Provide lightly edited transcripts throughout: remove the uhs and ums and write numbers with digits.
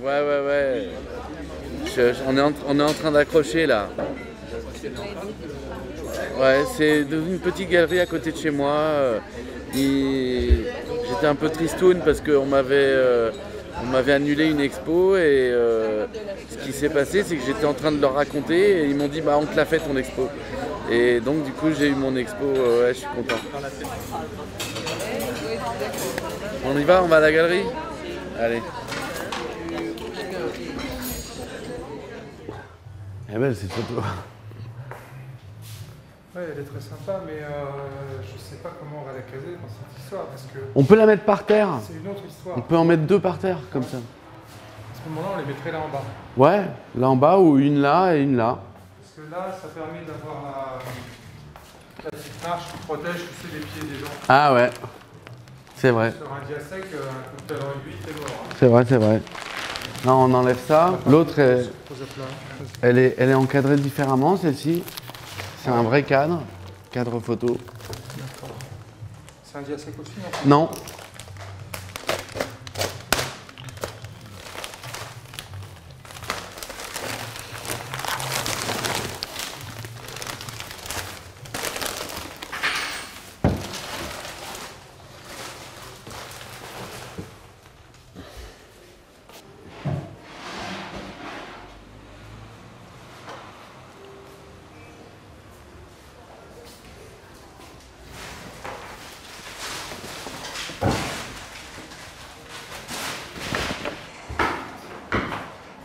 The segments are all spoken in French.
Ouais, ouais, ouais. On est en train d'accrocher là. Ouais, c'est devenu une petite galerie à côté de chez moi. J'étais un peu tristoun parce on m'avait annulé une expo et ce qui s'est passé, c'est que j'étais en train de leur raconter et ils m'ont dit bah on te l'a fait ton expo. Et donc du coup j'ai eu mon expo, ouais, je suis content. On y va, on va à la galerie? Allez. Eh ben c'est photo. Ouais, elle est très sympa, mais je sais pas comment on va la caser dans cette histoire, parce que On peut la mettre par terre. c'est une autre histoire. On peut en mettre deux par terre, comme ça. À ce moment-là, on les mettrait là en bas. Ouais, là en bas ou une là et une là. Parce que là, ça permet d'avoir la petite marche qui protège tu sais, les pieds des gens. Ah ouais, c'est vrai. Sur un diasec, un coup de talon aiguille, t'es mort. Hein. C'est vrai, c'est vrai. Là, on enlève ça. L'autre, elle est encadrée différemment, celle-ci. C'est un vrai cadre photo. D'accord. C'est un diasec aussi, non? Non.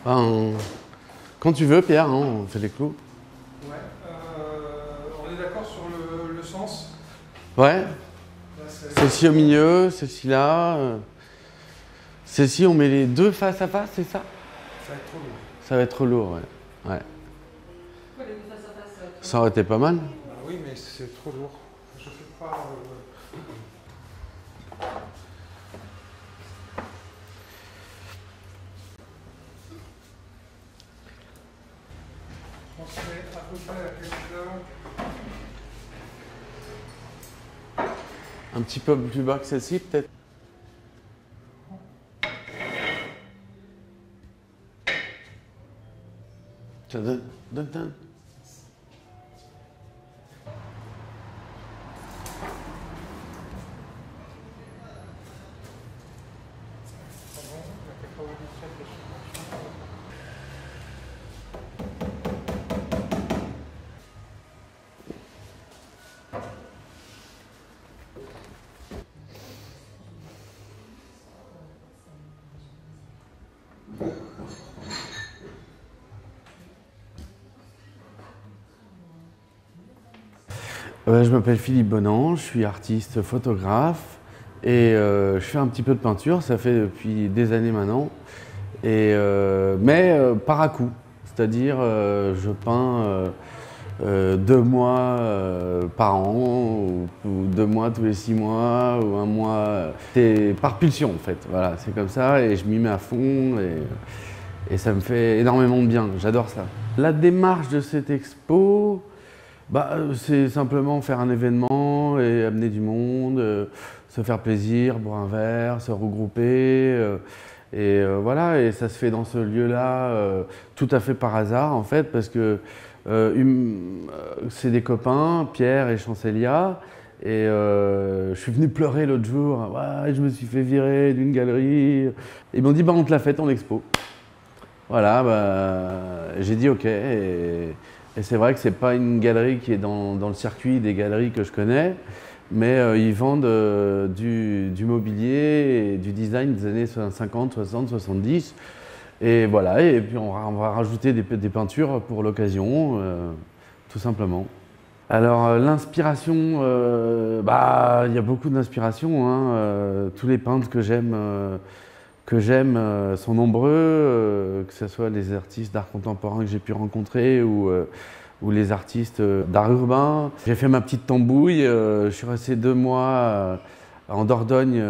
Ben, quand tu veux, Pierre, hein, on fait les clous. Ouais. On est d'accord sur le sens. Ouais. Celle-ci au milieu, celle-ci là. Celle-ci, on met les deux face à face, c'est ça? Ça va être trop lourd. Ça va être trop lourd, ouais. Ouais. Ça aurait été pas mal. Bah oui, mais c'est trop lourd. Je fais pas. On se met à peu près à quelle heure? Un petit peu plus bas que celle-ci, peut-être. Ça donne. Je m'appelle Philippe Bonan, je suis artiste photographe et je fais un petit peu de peinture, ça fait depuis des années maintenant, mais par à-coup, c'est-à-dire je peins 2 mois par an ou 2 mois tous les 6 mois ou un mois, c'est par pulsion en fait, voilà, c'est comme ça et je m'y mets à fond et ça me fait énormément de bien, j'adore ça. La démarche de cette expo, bah, c'est simplement faire un événement et amener du monde, se faire plaisir, boire un verre, se regrouper. Voilà, et ça se fait dans ce lieu-là tout à fait par hasard en fait, parce que c'est des copains, Pierre et Chancélia, et je suis venu pleurer l'autre jour, ouais, je me suis fait virer d'une galerie. Ils m'ont dit, bah, on te l'a fait ton expo. Voilà, bah, j'ai dit ok. Et c'est vrai que c'est pas une galerie qui est dans le circuit des galeries que je connais, mais ils vendent du mobilier et du design des années 50, 60, 70. Et voilà, et puis on va rajouter des peintures pour l'occasion, tout simplement. Alors l'inspiration, bah, il y a beaucoup d'inspiration, hein, tous les peintres que j'aime sont nombreux, que ce soit les artistes d'art contemporain que j'ai pu rencontrer ou les artistes d'art urbain. J'ai fait ma petite tambouille, je suis resté 2 mois en Dordogne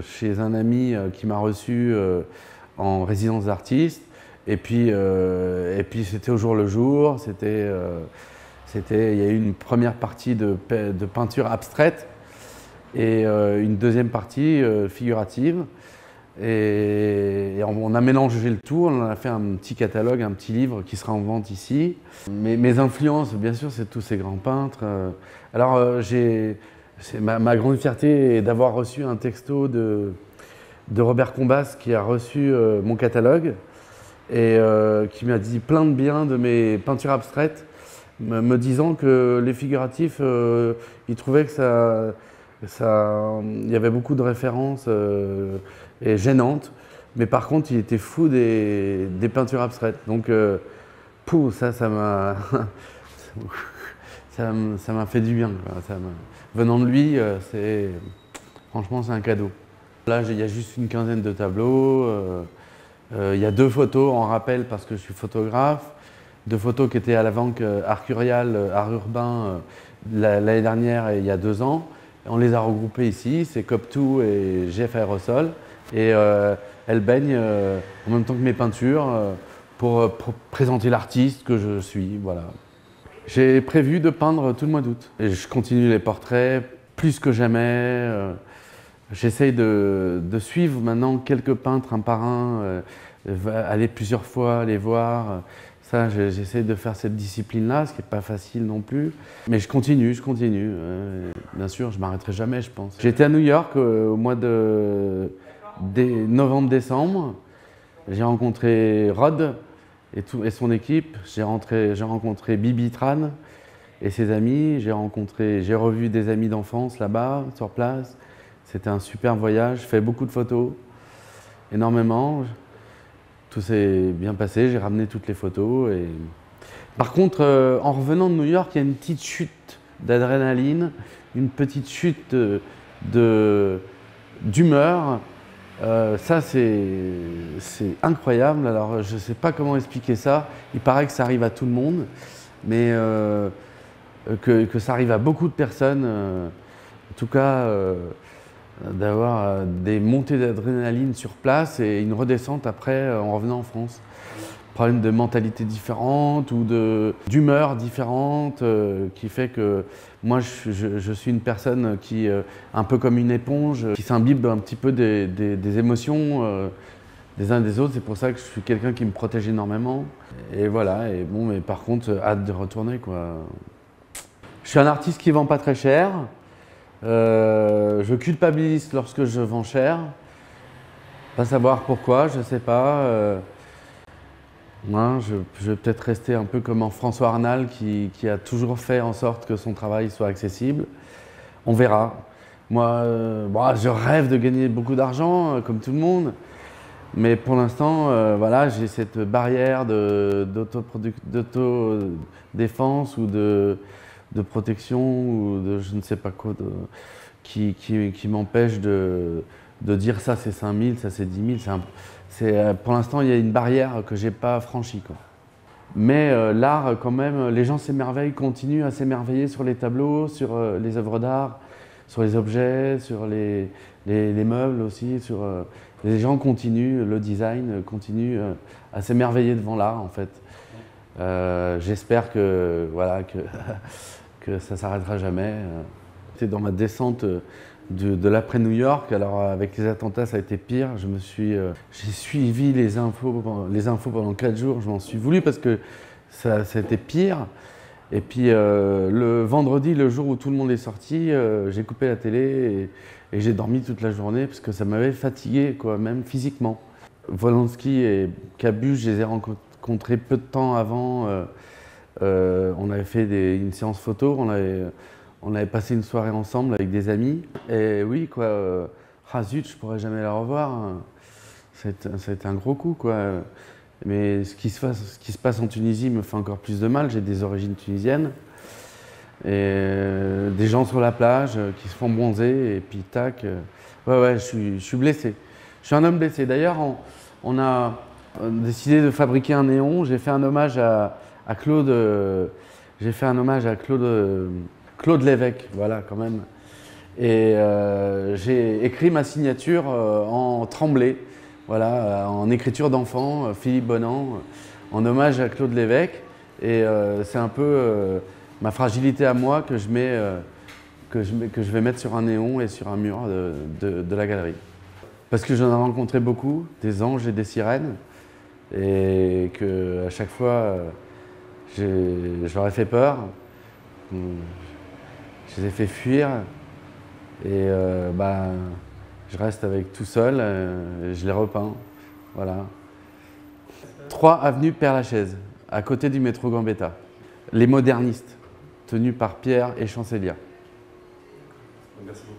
chez un ami qui m'a reçu en résidence d'artiste. Et puis c'était au jour le jour, il y a eu une première partie de peinture abstraite et une deuxième partie figurative. Et Et on a mélangé le tout, on a fait un petit catalogue, un petit livre qui sera en vente ici. Mes influences, bien sûr, c'est tous ces grands peintres. Alors, ma grande fierté est d'avoir reçu un texto de Robert Combas qui a reçu mon catalogue et qui m'a dit plein de bien de mes peintures abstraites, me disant que les figuratifs, il trouvait que il y avait beaucoup de références et gênantes, mais par contre il était fou des peintures abstraites. Donc ça m'a ça m'a fait du bien, quoi. Venant de lui, franchement c'est un cadeau. Là il y a juste une quinzaine de tableaux, il y a 2 photos en rappel parce que je suis photographe, 2 photos qui étaient à la vente Arcurial, Art Urbain l'année dernière et il y a 2 ans. On les a regroupés ici, c'est Cop2 et GF Aérosol. Et elles baignent en même temps que mes peintures pour présenter l'artiste que je suis. Voilà. J'ai prévu de peindre tout le mois d'août. Et je continue les portraits plus que jamais. J'essaye de suivre maintenant quelques peintres un par un, aller plusieurs fois les voir. Ça, j'essaie de faire cette discipline-là, ce qui n'est pas facile non plus. Mais je continue. Bien sûr, je ne m'arrêterai jamais, je pense. J'étais à New York au mois de novembre-décembre. J'ai rencontré Rod et son équipe. J'ai rencontré Bibi Tran et ses amis. J'ai revu des amis d'enfance là-bas, sur place. C'était un super voyage. J'ai fait beaucoup de photos, énormément. Tout s'est bien passé, j'ai ramené toutes les photos. Par contre, en revenant de New York, il y a une petite chute d'adrénaline, une petite chute d'humeur. Ça, c'est incroyable. Alors, je ne sais pas comment expliquer ça. Il paraît que ça arrive à tout le monde, mais que ça arrive à beaucoup de personnes. En tout cas, d'avoir des montées d'adrénaline sur place et une redescente après en revenant en France. Problème de mentalité différente ou d'humeur différente qui fait que moi je suis une personne qui, un peu comme une éponge, qui s'imbibe un petit peu des émotions des uns et des autres. C'est pour ça que je suis quelqu'un qui me protège énormément. Et voilà, et bon, mais par contre, hâte de retourner, quoi. Je suis un artiste qui ne vend pas très cher. Je culpabilise lorsque je vends cher. Pas savoir pourquoi, je ne sais pas. Moi, je vais peut-être rester un peu comme François Arnal qui a toujours fait en sorte que son travail soit accessible. On verra. Moi, je rêve de gagner beaucoup d'argent, comme tout le monde. Mais pour l'instant, voilà, j'ai cette barrière d'autodéfense ou de protection ou de je ne sais pas quoi, qui m'empêche de dire ça c'est 5 000, ça c'est 10 000. Pour l'instant, il y a une barrière que je n'ai pas franchie, quoi. Mais l'art, quand même, les gens s'émerveillent, continuent à s'émerveiller sur les tableaux, sur les œuvres d'art, sur les objets, sur les meubles aussi. Les gens continuent, le design continue à s'émerveiller devant l'art, en fait. J'espère que, voilà, que ça ne s'arrêtera jamais. C'est dans ma descente de l'après-New York. Alors avec les attentats, ça a été pire. J'ai suivi les infos pendant 4 jours. Je m'en suis voulu parce que ça a été pire. Et puis le vendredi, le jour où tout le monde est sorti, j'ai coupé la télé et j'ai dormi toute la journée parce que ça m'avait fatigué, quoi, même physiquement. Volinsky et Cabu, je les ai rencontrés peu de temps avant. On avait fait une séance photo, on avait passé une soirée ensemble avec des amis. Et oui, quoi, zut, je pourrais jamais la revoir. Ça a été un gros coup, quoi. Mais ce qui se passe en Tunisie me fait encore plus de mal. J'ai des origines tunisiennes. Et des gens sur la plage qui se font bronzer et puis tac. Ouais, je suis blessé. Je suis un homme blessé. D'ailleurs, on a décidé de fabriquer un néon. J'ai fait un hommage à Claude. J'ai fait un hommage à Claude Lévesque, voilà, quand même. Et j'ai écrit ma signature en tremblé, voilà, en écriture d'enfant, Philippe Bonan, en hommage à Claude Lévesque. Et c'est un peu ma fragilité à moi que je vais mettre sur un néon et sur un mur de la galerie. Parce que j'en ai rencontré beaucoup, des anges et des sirènes, et qu'à chaque fois, je leur ai fait peur, je les ai fait fuir, et je reste avec tout seul, et je les repeins. Voilà. 3 avenue Père-Lachaise, à côté du métro Gambetta. Les modernistes, tenus par Pierre et Chancelia. Merci beaucoup.